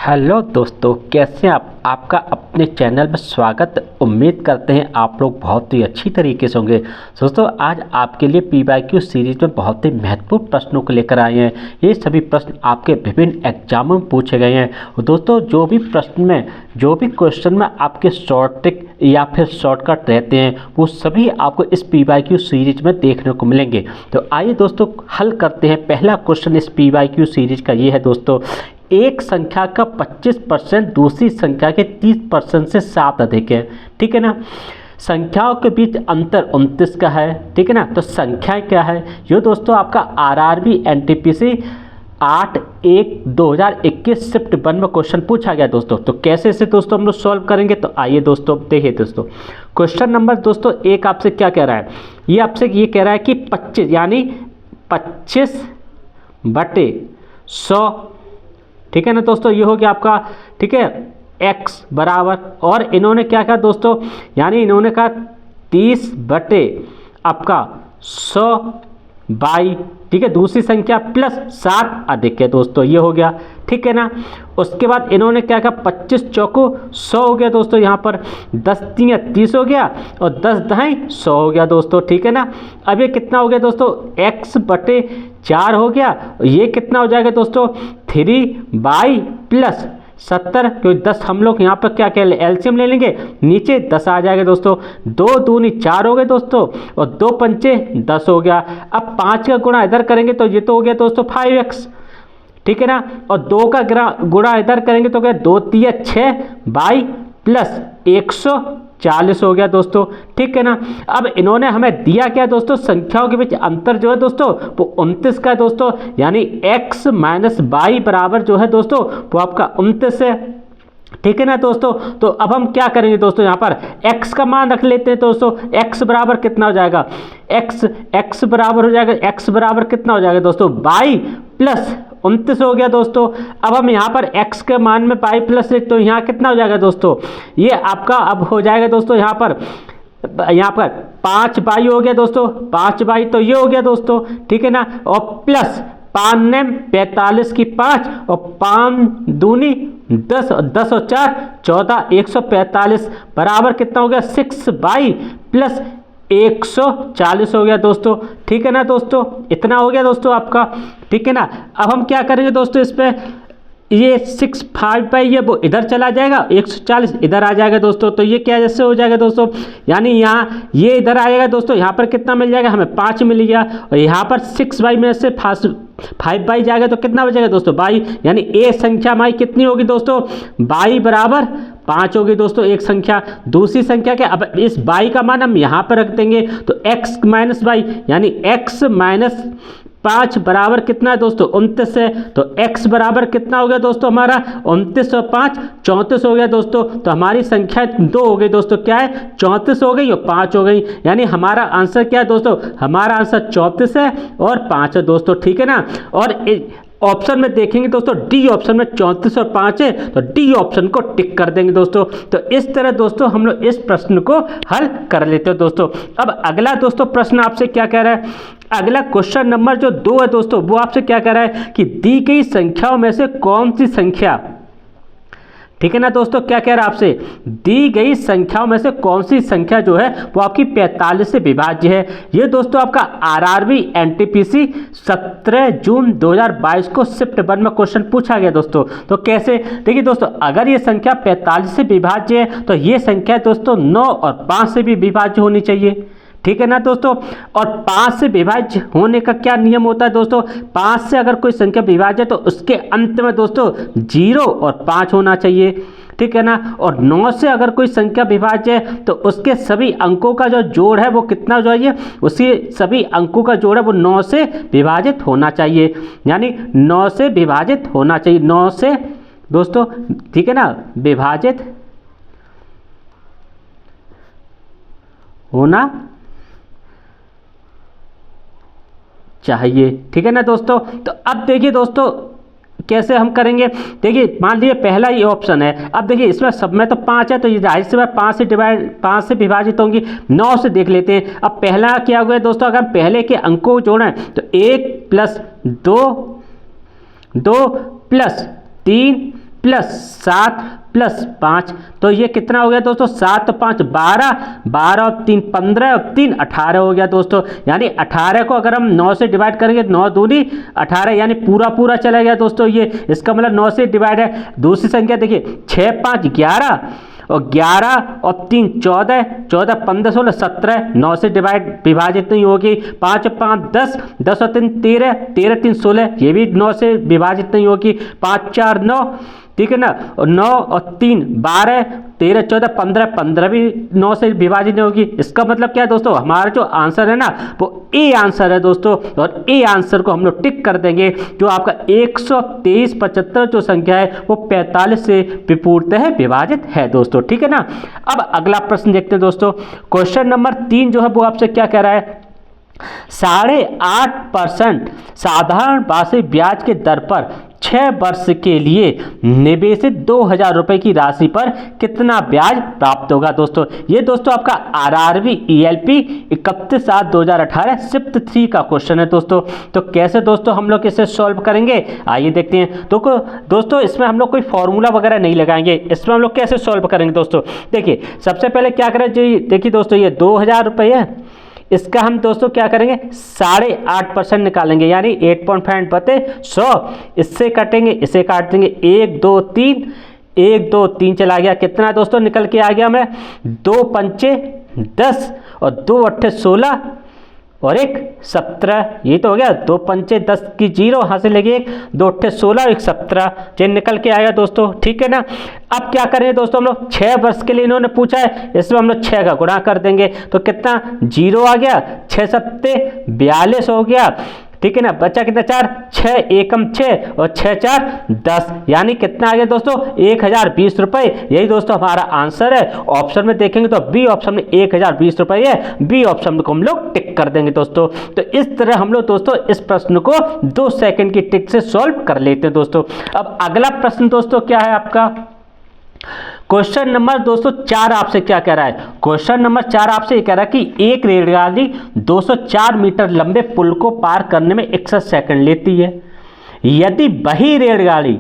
Hello दोस्तों, कैसे हैं आप? आपका अपने चैनल में स्वागत। उम्मीद करते हैं आप लोग बहुत ही अच्छी तरीके से होंगे। दोस्तों, आज आपके लिए PYQ सीरीज में बहुत ही महत्वपूर्ण प्रश्नों को लेकर आए हैं। ये सभी प्रश्न आपके विभिन्न एग्जामों में पूछे गए हैं। दोस्तों, जो भी क्वेश्चन में आपके शॉर्ट ट्रिक या फिर शॉर्टकट रहते हैं, वो सभी आपको इस PYQ सीरीज में देखने को मिलेंगे। तो आइए दोस्तों, हल करते हैं। पहला क्वेश्चन इस PYQ सीरीज का ये है दोस्तों, एक संख्या का 25% दूसरी संख्या के 30% से 7 अधिक है। ठीक है ना। संख्याओं के बीच अंतर 29 का है। ठीक है ना। तो संख्या क्या है? ये दोस्तों आपका RRB NTPC 8/1/2021 शिफ्ट 1 में क्वेश्चन पूछा गया दोस्तों। तो कैसे इसे दोस्तों हम लोग सॉल्व करेंगे? तो आइए दोस्तों देखिए दोस्तों, क्वेश्चन नंबर दोस्तों एक आपसे क्या कह रहा है? ये आपसे ये कह रहा है कि 25 यानी 25/100। ठीक है ना दोस्तों, ये हो गया आपका। ठीक है, x बराबर, और इन्होंने क्या कहा दोस्तों, यानी इन्होंने कहा 30/100/, ठीक है, दूसरी संख्या प्लस 7 अधिक है दोस्तों, ये हो गया। ठीक है ना। उसके बाद इन्होंने क्या कहा, 25 चौको 100 हो गया दोस्तों, यहाँ पर 10 3 30 हो गया और 10 दहाई 100 हो गया दोस्तों। ठीक है ना। अब ये कितना हो गया दोस्तों, x/4 हो गया। ये कितना हो जाएगा दोस्तों, 3/+70, क्योंकि 10 हम लोग यहाँ पर क्या क्या एलसीएम ले लेंगे, नीचे 10 आ जाएगा दोस्तों। 2 दूनी 4 हो गए दोस्तों, और 2 पंचे 10 हो गया। अब 5 का गुणा इधर करेंगे तो ये तो हो गया दोस्तों 5x। ठीक है ना। और 2 का गुणा इधर करेंगे तो क्या, 2 3 6/+140 हो गया दोस्तों। ठीक है ना। अब इन्होंने हमें दिया क्या दोस्तों, संख्याओं के बीच अंतर जो है दोस्तों वो 29 का है दोस्तों, यानी x - y बराबर जो है दोस्तों वो आपका 29 है। ठीक है ना दोस्तों। तो अब हम क्या करेंगे दोस्तों, यहाँ पर x का मान रख लेते हैं दोस्तों। x बराबर कितना हो जाएगा, x बराबर हो जाएगा, x बराबर कितना हो जाएगा दोस्तों, y+29 हो गया दोस्तों। अब हम यहाँ पर x के मान में y+ तो यहाँ कितना हो जाएगा दोस्तों, ये आपका अब हो जाएगा दोस्तों यहाँ पर 5y हो गया दोस्तों, 5y तो ये हो गया दोस्तों। ठीक है ना। और प्लस 5 ने 45 की 5 और 5 दूनी 10 और 10 और 4 14, 145 बराबर कितना हो गया, 6y+140 हो गया दोस्तों। ठीक है ना दोस्तों, इतना हो गया दोस्तों आपका। ठीक है ना। अब हम क्या करेंगे दोस्तों, इस पे ये 6 5 ये वो इधर चला जाएगा, 140 इधर आ जाएगा दोस्तों। तो ये क्या जैसे हो जाएगा दोस्तों, यानी यहाँ ये इधर आएगा दोस्तों, यहाँ पर कितना मिल जाएगा हमें, 5 मिल गया। और यहाँ पर 6y में से 5y जाएगा तो कितना बचेगा दोस्तों, y, यानी ए संख्या हमारी कितनी होगी दोस्तों, y बराबर 5 होगी दोस्तों एक संख्या। दूसरी संख्या क्या, अब इस y का मान हम यहाँ पर रख देंगे तो x - y यानी x - 5 बराबर कितना है दोस्तों, 29 है। तो x बराबर कितना हो गया दोस्तों हमारा, 29 और 5 34 हो गया दोस्तों। तो हमारी संख्या 2 हो गई दोस्तों, क्या है, 34 हो गई और 5 हो गई, यानी हमारा आंसर क्या है दोस्तों, हमारा आंसर 34 है और 5 है दोस्तों। ठीक है ना। और ऑप्शन में देखेंगे दोस्तों, डी ऑप्शन में 34 और 5 है, तो डी ऑप्शन को टिक कर देंगे दोस्तों। तो इस तरह दोस्तों हम लोग इस प्रश्न को हल कर लेते हैं दोस्तों। अब अगला दोस्तों प्रश्न आपसे क्या कह रहा है, अगला क्वेश्चन नंबर जो 2 है दोस्तों, वो आपसे क्या कह रहा है कि दी गई संख्याओं में से कौन सी संख्या, ठीक है ना दोस्तों, क्या कह रहा है आपसे, दी गई संख्याओं में से कौन सी संख्या जो है वो आपकी 45 से विभाज्य है। ये दोस्तों आपका RRB NTPC 17 जून 2022 को शिफ्ट 1 में क्वेश्चन पूछा गया दोस्तों। तो कैसे, देखिए दोस्तों, अगर ये संख्या 45 से विभाज्य है तो ये संख्या दोस्तों 9 और 5 से भी विभाज्य होनी चाहिए। ठीक है ना दोस्तों। और 5 से विभाज्य होने का क्या नियम होता है दोस्तों, 5 से अगर कोई संख्या विभाज्य है तो उसके अंत में दोस्तों 0 और 5 होना चाहिए। ठीक है ना। और 9 से अगर कोई संख्या विभाज्य है तो उसके सभी अंकों का जो जोड़ है वो कितना हो जाइए, उसी सभी अंकों का जोड़ है वो 9 से विभाजित होना चाहिए, यानी 9 से विभाजित होना चाहिए, 9 से दोस्तों, ठीक है ना, विभाजित होना चाहिए। ठीक है ना दोस्तों। तो अब देखिए दोस्तों कैसे हम करेंगे, देखिए मान लीजिए पहला ये ऑप्शन है। अब देखिए इसमें सब में तो 5 है, तो ये जाहिर से 5 से विभाजित होंगी। 9 से देख लेते हैं। अब पहला क्या हुआ है दोस्तों, अगर हम पहले के अंकों को जोड़ें तो 1 + 2 2 + 3 प्लस 7 प्लस 5, तो ये कितना हो गया दोस्तों 7 5 12, 12 और 3 15 और 3 18 हो गया दोस्तों। यानी 18 को अगर हम 9 से डिवाइड करेंगे 9 दूनी 18, यानी पूरा पूरा चला गया दोस्तों ये, इसका मतलब 9 से डिवाइड है। दूसरी संख्या देखिए 6 5 11 और 11 और 3 14, 14 15 16 17, 9 से विभाजित नहीं होगी। 5 5 10, 10 और 3 13, 13 3 16, ये भी 9 से विभाजित नहीं होगी। 5 4 9, ठीक है ना, और 9 और 3 12, 13 14 15, 15 भी 9 से विभाजित नहीं होगी। इसका मतलब क्या है दोस्तों, हमारा जो आंसर है ना वो ए आंसर है दोस्तों, और ए आंसर को हम लोग टिक कर देंगे। जो आपका 123 75 जो संख्या है वो 45 से पूर्णतः विभाजित है दोस्तों, ठीक है ना। अब अगला प्रश्न देखते हैं दोस्तों। क्वेश्चन नंबर 3 जो है वो आपसे क्या कह रहा है, 8.5% साधारण वार्षिक ब्याज के दर पर 6 वर्ष के लिए निवेशित 2000 रुपए की राशि पर कितना ब्याज प्राप्त होगा दोस्तों। ये दोस्तों आपका आरआरबी ईएलपी 31/7/2018 शिफ्ट 3 का क्वेश्चन है दोस्तों। तो कैसे दोस्तों हम लोग इसे सॉल्व करेंगे, आइए देखते हैं। तो दोस्तों इसमें हम लोग कोई फॉर्मूला वगैरह नहीं लगाएंगे, इसमें हम लोग कैसे सॉल्व करेंगे दोस्तों। देखिए सबसे पहले क्या करें जी, देखिए दोस्तों ये 2000 रुपये है, इसका हम दोस्तों क्या करेंगे 8.5% निकालेंगे, यानी 8.5 बटे 100, इससे काटेंगे, इसे काट देंगे, 1 2 3, 1 2 3 चला गया, कितना दोस्तों निकल के आ गया हमें 2 पंचे 10 और 2 अट्ठे 16 और 1 17, ये तो हो गया। 2 पंचे 10 की 0, यहाँ से लेके 1 2 अट्ठे 16 और 1 17, ये निकल के आएगा दोस्तों, ठीक है ना। अब क्या करेंगे दोस्तों हम लोग 6 वर्ष के लिए इन्होंने पूछा है, इसमें हम लोग 6 का गुणा कर देंगे, तो कितना 0 आ गया, 6 सत्ते 42 हो गया, ठीक है ना। बच्चा कितना 4, 6 एकम 6 और 6 4 10, यानी कितना आ गया दोस्तों 1020 रुपये। यही दोस्तों हमारा आंसर है। ऑप्शन में देखेंगे तो बी ऑप्शन में 1020 रुपये है, बी ऑप्शन को हम लोग टिक कर देंगे दोस्तों। तो इस तरह हम लोग दोस्तों इस प्रश्न को 2 सेकंड की टिक से सॉल्व कर लेते हैं दोस्तों। अब अगला प्रश्न दोस्तों क्या है आपका, क्वेश्चन नंबर दोस्तों 4 आपसे क्या कह रहा है, क्वेश्चन नंबर 4 आपसे ये कह रहा है कि एक रेलगाड़ी 204 मीटर लंबे पुल को पार करने में 61 सेकंड लेती है। यदि वही रेलगाड़ी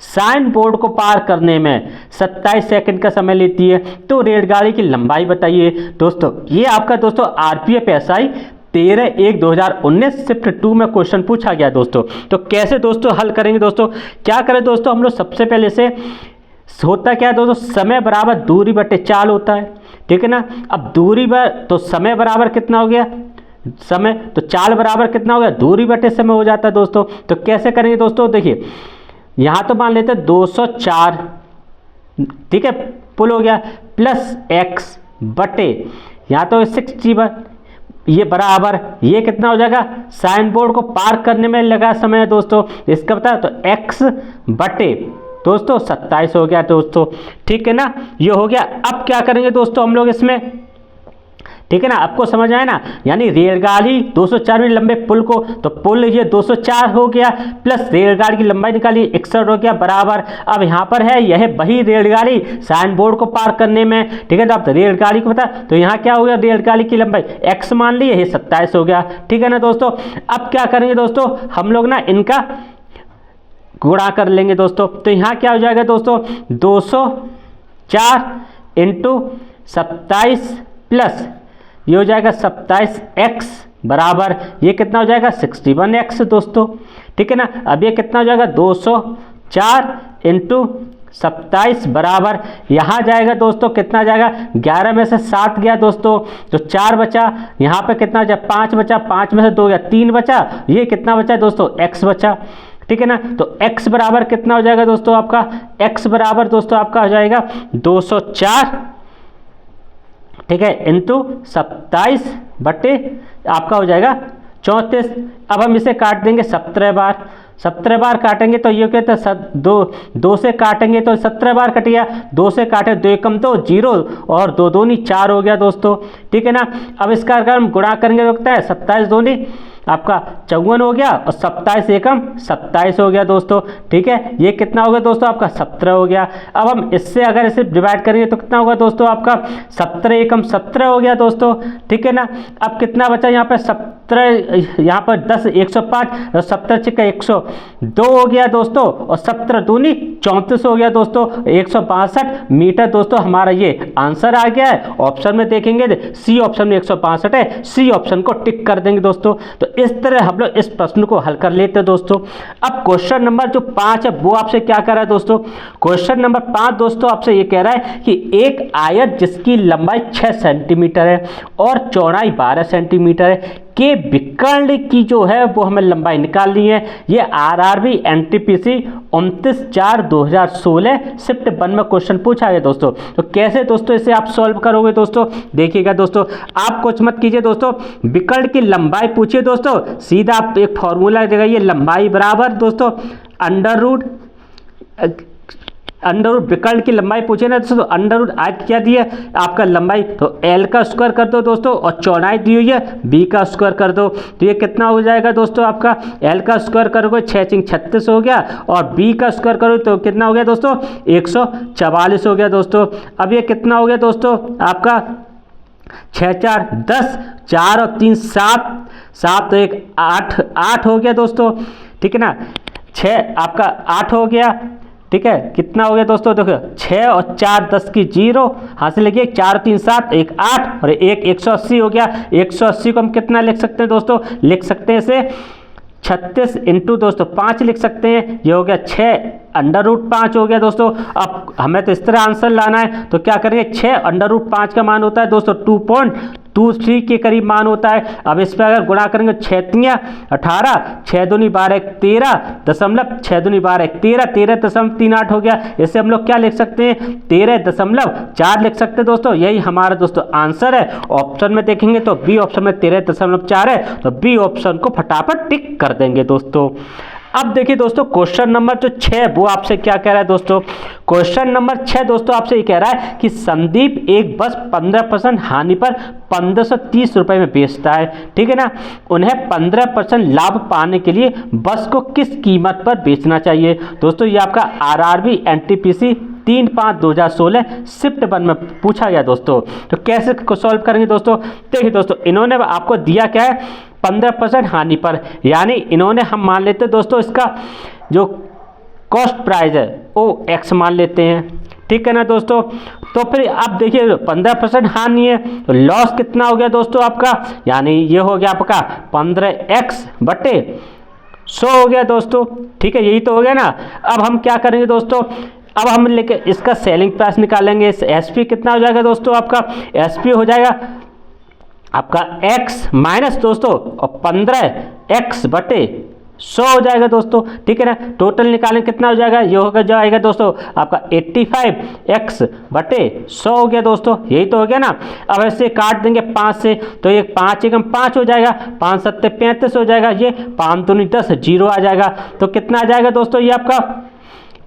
साइन बोर्ड को पार करने में 27 सेकंड का समय लेती है तो रेलगाड़ी की लंबाई बताइए। दोस्तों ये आपका दोस्तों आरपीएफ एसआई 13/1/2019 शिफ्ट 2 में क्वेश्चन पूछा गया दोस्तों। तो कैसे दोस्तों हल करेंगे दोस्तों, क्या करें दोस्तों हम लोग सबसे पहले से होता क्या है दोस्तों, समय बराबर दूरी बटे चाल होता है, ठीक है ना। अब दूरी तो समय बराबर कितना हो गया समय, तो चाल बराबर कितना हो गया दूरी बटे समय हो जाता है दोस्तों। तो कैसे करेंगे दोस्तों, देखिए यहाँ तो मान लेते हैं 204, ठीक है, पुल हो गया, प्लस x बटे यहाँ तो 60, ये बराबर ये कितना हो जाएगा साइन बोर्ड को पार करने में लगा समय दोस्तों, इसका बता तो x बटे दोस्तों 27 हो गया दोस्तों, ठीक है ना, ये हो गया। अब क्या करेंगे दोस्तों हम लोग इसमें, ठीक है ना, आपको समझ आया ना। यानी रेलगाड़ी 204 मीटर लंबे पुल को, तो पुल ये 204 हो गया, प्लस रेलगाड़ी की लंबाई निकाली 61 हो गया, बराबर। अब यहाँ पर है यह वही रेलगाड़ी साइन बोर्ड को पार करने में, ठीक है, तो आप रेलगाड़ी को पता, तो यहाँ क्या हो गया रेलगाड़ी की लंबाई x मान ली, यही 27 हो गया, ठीक है ना दोस्तों। अब क्या करेंगे दोस्तों हम लोग ना इनका गुणा कर लेंगे दोस्तों। तो यहाँ क्या हो जाएगा दोस्तों 204 इंटू 27 प्लस ये हो जाएगा 27x बराबर ये कितना हो जाएगा 61x दोस्तों, ठीक है ना। अब ये कितना हो जाएगा 204 इंटू 27 बराबर यहाँ जाएगा दोस्तों कितना जाएगा 11 में से 7 गया दोस्तों, तो 4 बचा, यहाँ पे कितना बचा 5 बचा, 5 में से 2 गया 3 बचा, ये कितना बचा दोस्तों x बचा, ठीक है ना। तो x बराबर कितना हो जाएगा दोस्तों आपका, x बराबर दोस्तों आपका हो जाएगा 204, ठीक है, इंटू 27 बटे आपका हो जाएगा 34। अब हम इसे काट देंगे 17 बार, 17 बार काटेंगे तो ये कहते हैं दो से काटेंगे तो 17 बार कट गया, 2 से काटे 2 एकम 2 0 और 2 दूनी 4 हो गया दोस्तों, ठीक है ना। अब इसका अगर हम गुणा करेंगे तो होता है 27 दूनी आपका 54 हो गया और 27 एकम 27 हो गया दोस्तों। ठीक है, ये कितना हो गया दोस्तों आपका 17 हो गया। अब हम इससे अगर इसे डिवाइड करेंगे तो कितना होगा दोस्तों आपका 17 एकम 17 हो गया दोस्तों। ठीक है ना, अब कितना बचा यहाँ पर 17, यहाँ पर 10 105 और 17 छिक्का 102 हो गया दोस्तों और 17 दूनी 34 हो गया दोस्तों, 162 मीटर दोस्तों हमारा ये आंसर आ गया है। ऑप्शन में देखेंगे सी ऑप्शन में 162 है, सी ऑप्शन को टिक कर देंगे दोस्तों। तो इस तरह हम लोग इस प्रश्न को हल कर लेते हैं दोस्तों। अब क्वेश्चन नंबर जो 5 है वो आपसे क्या कर रहा है दोस्तों, क्वेश्चन नंबर 5 दोस्तों आपसे ये कह रहा है कि एक आयत जिसकी लंबाई 6 सेंटीमीटर है और चौड़ाई 12 सेंटीमीटर है के विकर्ण की जो है वो हमें लंबाई निकालनी है। ये आरआरबी एनटीपीसी 29/4/2016 शिफ्ट 1 में क्वेश्चन पूछा गया दोस्तों। तो कैसे दोस्तों इसे आप सॉल्व करोगे दोस्तों, देखिएगा दोस्तों, आप कुछ मत कीजिए दोस्तों, विकर्ण की लंबाई पूछिए दोस्तों, सीधा आप एक फॉर्मूला लगाइए, लंबाई बराबर दोस्तों अंडर रूट विकर्ण की लंबाई पूछे ना दोस्तों, अंडर रूट आयत क्या दिया आपका लंबाई, तो एल का स्क्वायर कर दो दोस्तों और चौड़ाई दी हुई है बी का स्क्वायर कर दो। तो ये कितना हो जाएगा दोस्तों आपका, एल का स्क्वायर करोगे 6 × 36 हो गया और बी का स्क्वायर करो तो कितना हो गया दोस्तों 144 हो गया दोस्तों। अब ये कितना हो गया दोस्तों आपका 6 × 4 = 10, 4 और 3 7, 7 तो 1 8 हो गया दोस्तों। ठीक है ना, 6 आपका 8 हो गया। ठीक है, कितना हो गया दोस्तों, देखो 6 और 4 10 की 0 हासिल लिखिए, 4 3 7 1 8 और 1 180 हो गया। 180 को हम कितना लिख सकते हैं दोस्तों, लिख सकते हैं इसे 36 × दोस्तों 5 लिख सकते हैं। ये हो गया 6 अंडर रूट 5 हो गया दोस्तों। अब हमें तो इस तरह आंसर लाना है तो क्या करेंगे, 6 अंडर रूट 5 का मान होता है दोस्तों 2.23 के करीब मान होता है। अब इस पर अगर गुणा करेंगे 6 × 18, 6 दूनी 12 13 दशमलव 6 दूनी 12 13, 13.38 हो गया। इसे हम लोग क्या लिख सकते हैं 13.4 लिख सकते हैं दोस्तों। यही हमारा दोस्तों आंसर है। ऑप्शन में देखेंगे तो बी ऑप्शन में 13.4 है, तो बी ऑप्शन को फटाफट टिक कर देंगे दोस्तों। अब देखिए दोस्तों क्वेश्चन नंबर जो 6 वो आपसे क्या कह रहा है दोस्तों, क्वेश्चन नंबर 6 दोस्तों आपसे ये कह रहा है कि संदीप एक बस 15% हानि पर 1530 रुपए में बेचता है। ठीक है ना, उन्हें 15% लाभ पाने के लिए बस को किस कीमत पर बेचना चाहिए दोस्तों। ये आपका आरआरबी एनटीपीसी 3/5/2016 शिफ्ट 1 में पूछा गया दोस्तों। तो कैसे सॉल्व करेंगे दोस्तों, देखिए दोस्तों इन्होंने आपको दिया क्या है 15% हानि पर, यानी इन्होंने हम मान लेते हैं दोस्तों इसका जो कॉस्ट प्राइस है वो एक्स मान लेते हैं। ठीक है ना दोस्तों, तो फिर आप देखिए 15% हानि है तो लॉस कितना हो गया दोस्तों आपका, यानी ये हो गया आपका 15x बटे 100 हो गया दोस्तों। ठीक है, यही तो हो गया ना। अब हम क्या करेंगे दोस्तों, अब हम लेके इसका सेलिंग प्राइस निकालेंगे। एसपी कितना हो जाएगा दोस्तों आपका, एसपी हो जाएगा आपका x माइनस दोस्तों और 15x बटे 100 हो जाएगा दोस्तों। ठीक है ना, टोटल निकालें कितना हो जाएगा, ये होगा जाएगा दोस्तों आपका 85x बटे 100 हो गया दोस्तों। यही तो हो गया ना। अब ऐसे काट देंगे 5 से तो ये 5 एकम 5 हो जाएगा, 5 7 35 हो जाएगा, ये 5 दूनी 10 0 आ जाएगा। तो कितना आ जाएगा दोस्तों, ये आपका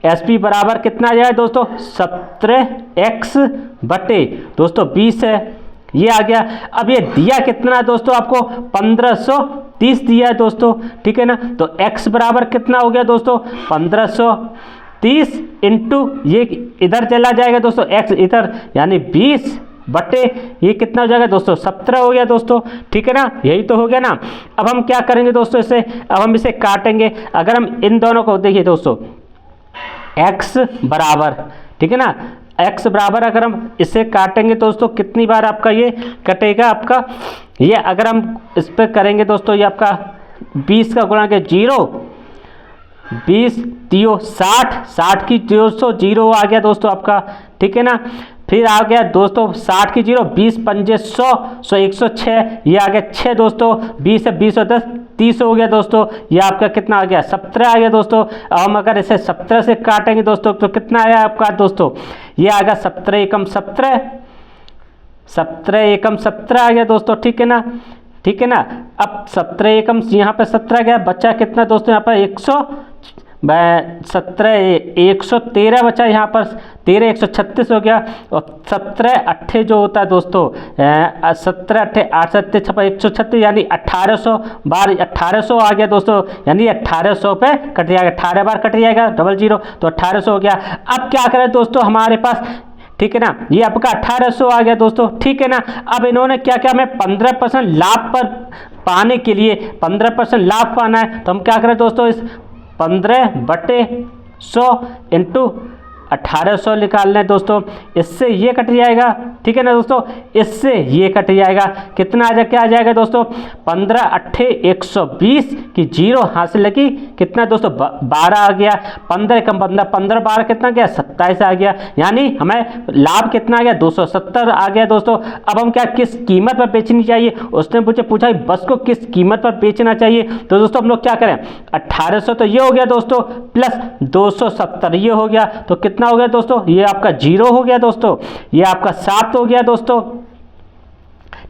एसपी बराबर कितना आ जाएगा दोस्तों 17x बटे दोस्तों 20 है, ये आ गया। अब ये दिया कितना दोस्तों आपको 1530 दिया है दोस्तों। ठीक है ना, तो x बराबर कितना हो गया दोस्तों 1530 इंटू ये इधर चला जाएगा दोस्तों x इधर, यानी 20 बटे ये कितना हो जाएगा दोस्तों 17 हो गया दोस्तों। ठीक है ना, यही तो हो गया ना। अब हम क्या करेंगे दोस्तों इसे, अब हम इसे काटेंगे। अगर हम इन दोनों को देखिए दोस्तों x बराबर, ठीक है ना, x बराबर अगर हम इसे काटेंगे दोस्तों कितनी बार आपका ये कटेगा आपका, ये अगर हम इस पर करेंगे दोस्तों ये आपका 20 का गुणा के 0, 20 3 60, 60 की 200 0 आ गया दोस्तों आपका। ठीक है ना, फिर आ गया दोस्तों 60 की 0, 20 पंजे 100, 100 106, ये आ गया 6 दोस्तों, 20 है 20 और 10 30 हो गया दोस्तों। ये आपका कितना आ गया 17 आ गया दोस्तों। अब हम अगर इसे 17 से काटेंगे दोस्तों तो कितना आया आपका दोस्तों, ये आ गया 17 एकम 17, 17 एकम 17 आ गया दोस्तों। ठीक है ना, ठीक है ना। अब 17 एकम यहाँ पर 17 गया, बच्चा कितना दोस्तों यहाँ पर 17 113 बचा यहाँ पर, 13 136 हो गया, और 17 8 जो होता है दोस्तों 17 8 8 7 6 136 यानी 1800 बार 1800 आ गया दोस्तों, यानी 1800 पे कट जाएगा, 18 बार कट जाएगा 00 तो 1800 हो गया। अब क्या करें दोस्तों हमारे पास, ठीक है ना, ये आपका 1800 आ गया दोस्तों, ठीक है ना। अब इन्होंने क्या क्या, हमें 15% लाभ पर पाने के लिए 15% लाभ पाना है, तो हम क्या करें दोस्तों, इस 15/100 इंटू 1800 निकाल लें दोस्तों, इससे ये कट जाएगा, ठीक है ना दोस्तों, इससे ये कट जाएगा, कितना आ जाए, क्या आ जाएगा दोस्तों, 15 8 120 की 0 हासिल लगी, कितना दोस्तों 12 आ गया, 15 कम 15 15 12 कितना गया 27 आ गया, यानी हमें लाभ कितना आ गया 270 आ गया दोस्तों। अब हम क्या, किस कीमत पर बेचनी चाहिए, उसने मुझे पूछा बस को किस कीमत पर बेचना चाहिए, तो दोस्तों हम लोग क्या करें, 1800 तो ये हो गया दोस्तों, प्लस 270 ये हो गया, तो कितना हो गया दोस्तों, ये आपका 0 हो गया दोस्तों, ये आपका 7 हो गया दोस्तों,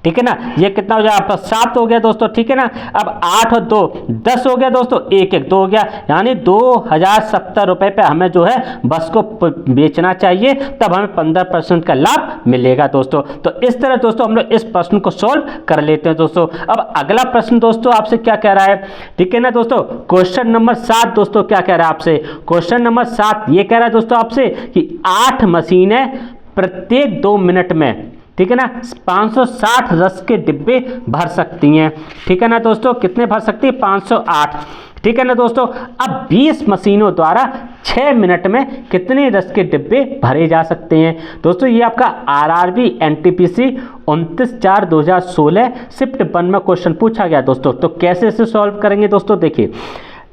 ठीक है ना, ये कितना हो जाएगा आपका 7 हो गया दोस्तों, ठीक है ना। अब 8 और 2 10 हो गया दोस्तों, 1 1 2 हो गया, यानी 2070 रुपये पे हमें जो है बस को बेचना चाहिए, तब हमें 15% का लाभ मिलेगा दोस्तों। तो इस तरह दोस्तों हम लोग इस प्रश्न को सॉल्व कर लेते हैं दोस्तों। अब अगला प्रश्न दोस्तों आपसे क्या कह रहा है, ठीक है ना दोस्तों, क्वेश्चन नंबर 7 दोस्तों क्या कह रहा है आपसे, क्वेश्चन नंबर 7 ये कह रहा है दोस्तों आपसे कि 8 मशीनें प्रत्येक 2 मिनट में, ठीक है ना, 560 रस के डिब्बे भर सकती हैं, ठीक है ना दोस्तों, कितने भर सकती है 508, ठीक है ना दोस्तों। अब 20 मशीनों द्वारा 6 मिनट में कितने रस के डिब्बे भरे जा सकते हैं दोस्तों। ये आपका RRB NTPC 29/4/2016 शिफ्ट 1 में क्वेश्चन पूछा गया दोस्तों। तो कैसे इसे सॉल्व करेंगे दोस्तों, देखिए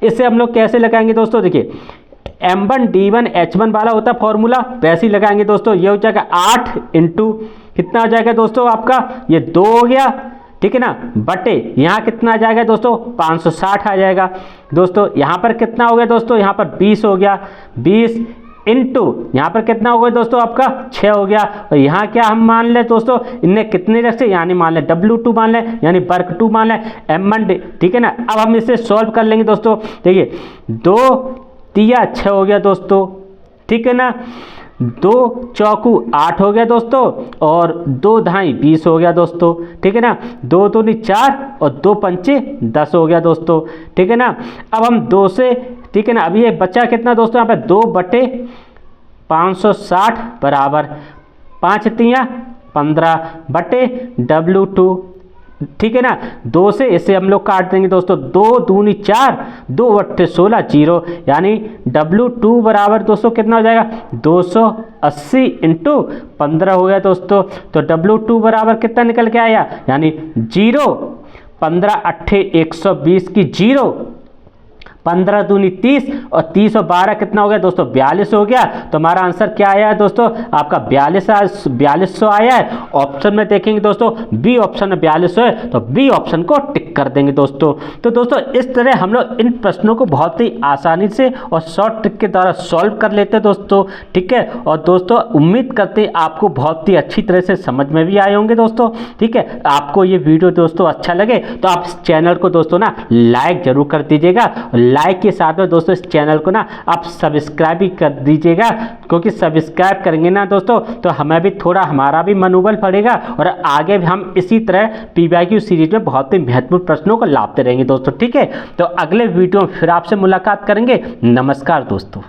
इसे हम लोग कैसे लगाएंगे दोस्तों, देखिए M1 D1 H1 वाला होता फॉर्मूला, वैसे ही लगाएंगे दोस्तों। ये हो जाएगा 8 इंटू कितना आ जाएगा दोस्तों आपका, ये 2 हो गया, ठीक है ना, बटे यहाँ कितना आ जाएगा दोस्तों 560 आ जाएगा दोस्तों। यहाँ पर कितना हो गया दोस्तों, यहाँ पर 20 हो गया, 20 इंटू यहाँ पर कितना हो गया दोस्तों आपका 6 हो गया, और यहाँ क्या हम मान लें दोस्तों, इनने कितने रखे, यानी मान लें W2 मान लें, यानी वर्ग 2 मान लें M1, ठीक है ना। अब हम इसे सॉल्व कर लेंगे दोस्तों, देखिए 2 3 6 हो गया दोस्तों, ठीक है ना, 2 चौकू 8 हो गया दोस्तों, और 2 ढाई 20 हो गया दोस्तों, ठीक है ना, 2 दूनी 4 और 2 पंचे 10 हो गया दोस्तों, ठीक है ना। अब हम 2 से, ठीक है ना, अब ये बचा कितना दोस्तों, यहाँ पे 2/560 बराबर 5 3 15 बटे W2, ठीक है ना, 2 से इसे हम लोग काट देंगे दोस्तों, 2 दूनी 4 2 8 16 0, यानी W2 बराबर दोस्तों कितना हो जाएगा 280 इंटू 15 हो गया दोस्तों। तो W2 बराबर कितना निकल के आया, यानी 0, 15 8 120 की 0, 15 दूनी 30 और 30 और 12 कितना हो गया दोस्तों 42 हो गया। तो हमारा आंसर क्या आया है दोस्तों, आपका 4200 आया है। ऑप्शन में देखेंगे दोस्तों बी ऑप्शन में 4200 है, तो बी ऑप्शन को टिक कर देंगे दोस्तों। तो दोस्तों इस तरह हम लोग इन प्रश्नों को बहुत ही आसानी से और शॉर्ट ट्रिक के द्वारा सॉल्व कर लेते हैं दोस्तों, ठीक है। और दोस्तों उम्मीद करते हैं आपको बहुत ही अच्छी तरह से समझ में भी आए होंगे दोस्तों, ठीक है। आपको ये वीडियो दोस्तों अच्छा लगे तो आप इस चैनल को दोस्तों ना लाइक जरूर कर दीजिएगा, लाइक के साथ में दोस्तों इस चैनल को ना आप सब्सक्राइब भी कर दीजिएगा, क्योंकि सब्सक्राइब करेंगे ना दोस्तों तो हमें भी थोड़ा, हमारा भी मनोबल बढ़ेगा और आगे भी हम इसी तरह PYQ सीरीज में बहुत ही महत्वपूर्ण प्रश्नों को लाते रहेंगे दोस्तों, ठीक है। तो अगले वीडियो में फिर आपसे मुलाकात करेंगे। नमस्कार दोस्तों।